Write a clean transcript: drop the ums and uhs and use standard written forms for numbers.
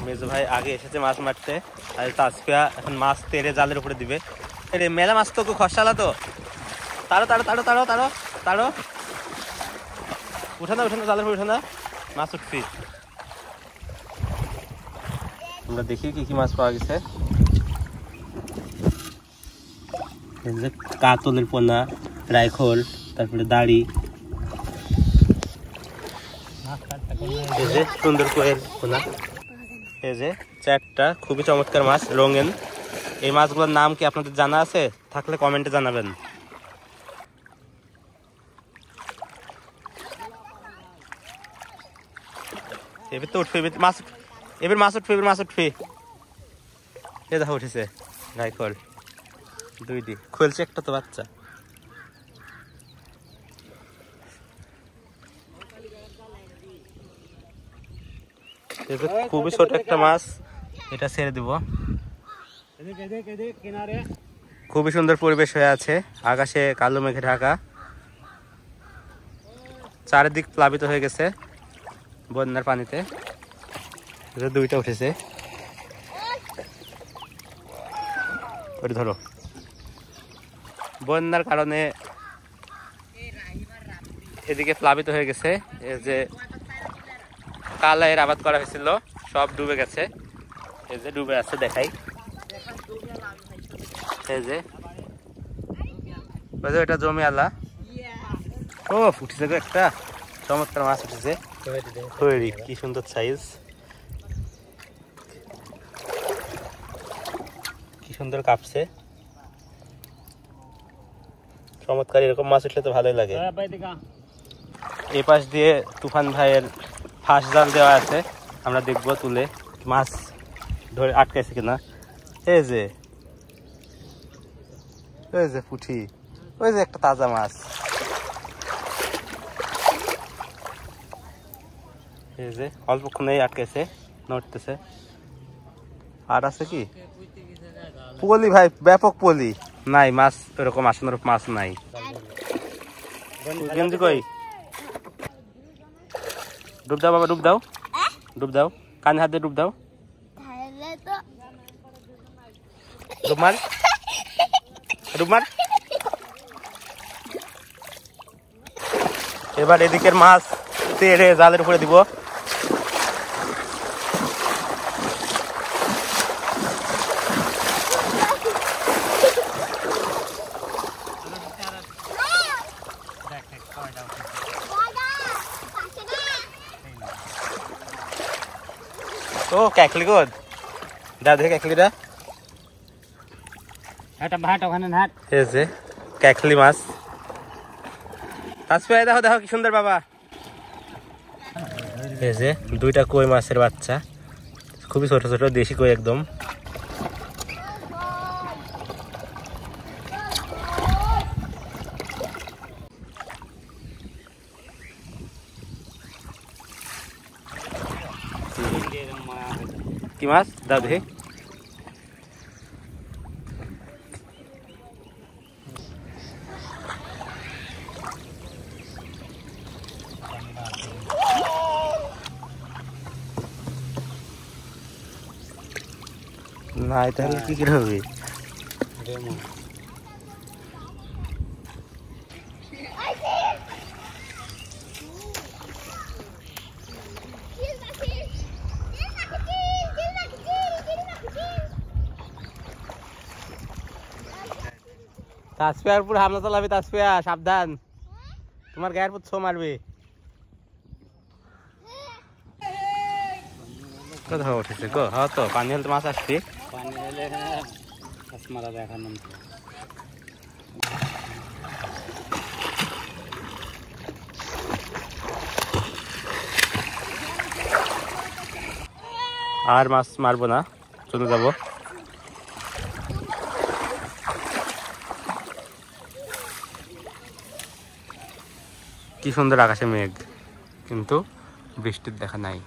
মেজো ভাই আগে এসেছে মাছ মারতে, আর তাসফিয়া এখন মাছ তেরে জালের উপরে দিবে। মেলা মাছ তো খসালা তো, তাড়ো তাড়ো তাড়ো তাড়ো তাড়ো তাড়ো, উঠে না উঠে না, জালের উপরে উঠে না, মাছ উঠছি। আমরা দেখি কি কি মাছ পাওয়া গেছে। কাতলের পোনা, রাইখল, তারপরে দাড়ি, এই যে সুন্দর কোয়েল পোনা, এই যে চারটা খুবই চমৎকার মাছ, রঙিন। এই মাছগুলোর নাম কি আপনাদের জানা আছে? থাকলে কমেন্টে জানাবেন। এবার তো উঠবে মাছ, এবার মাছ উঠবে, এবার মাছ উঠবে। এ দেখো উঠেছে রাইখল দুইটি, খুলছে একটা তো বাচ্চা। খুবই ছোট একটা মাছ, এটা ছেড়ে দিব। খুবই সুন্দর পরিবেশ হয়ে আছে, আকাশে কালো মেঘে ঢাকা, চারিদিক প্লাবিত হয়ে গেছে বন্যার পানিতে। দুইটা উঠেছে, ধরো। বন্যার কারণে এদিকে প্লাবিত হয়ে গেছে। এই যে কালাইয়ের আবাদ করা হয়েছিল সব ডুবে গেছে, এই যে ডুবে আছে, দেখাই। এই যে এটা জমি আলা। ও উঠেছে গো একটা চমৎকার মাছ উঠেছে, কি সুন্দর সাইজ, কি সুন্দর কাঁপছে, চমৎকার। এরকম মাছ উঠলে তো ভালোই লাগে। এই পাশ দিয়ে তুফান ভাইয়ের ফাঁস জাল দেওয়া আছে, আমরা দেখবো তুলে মাছ ধরে আটকাইছে কিনা। এই যে পুঁটি, ওই যে একটা তাজা মাছ, এই যে অল্পক্ষণেই আটকেছে, নড়তেছে। আর আছে কি পলি ভাই, ব্যাপক পলি, নাই মাছ এরকম আসানোর মাছ নাই। গেঞ্জি কই? ডুব দাও বাবা, ডুব দাও, ডুব দাও, কানে হাত দিয়ে ডুব দাও, ডুব মার, ডুব মার। এবার এদিকের মাছ তেড়ে জালের উপরে দিব। ও ক্যাকলি গোদ দা, দেখে ক্যাকলিটা, এই যে ক্যাকলি মাছ। তাসফিয়া দেখো, দেখো কি সুন্দর বাবা, এই যে দুইটা কই মাছের বাচ্চা, খুবই ছোট ছোট দেশি কই একদম। কি মাছ দাও দেখি, না তাহলে কি করে হবে? তাসফিয়ার উপর হামলা চালাবে, তাসফিয়া সাবধান, তোমার গায়ের উপর ছো মারবে। কোথাও উঠেছে গো? হ্যাঁ তো পানি হলে তো মাছ আসছে, পানি হলে মাছ মারা দেখানো। আর মাছ মারবো না, চলে যাবো। কি সুন্দর আকাশে মেঘ, কিন্তু বৃষ্টির দেখা নাই।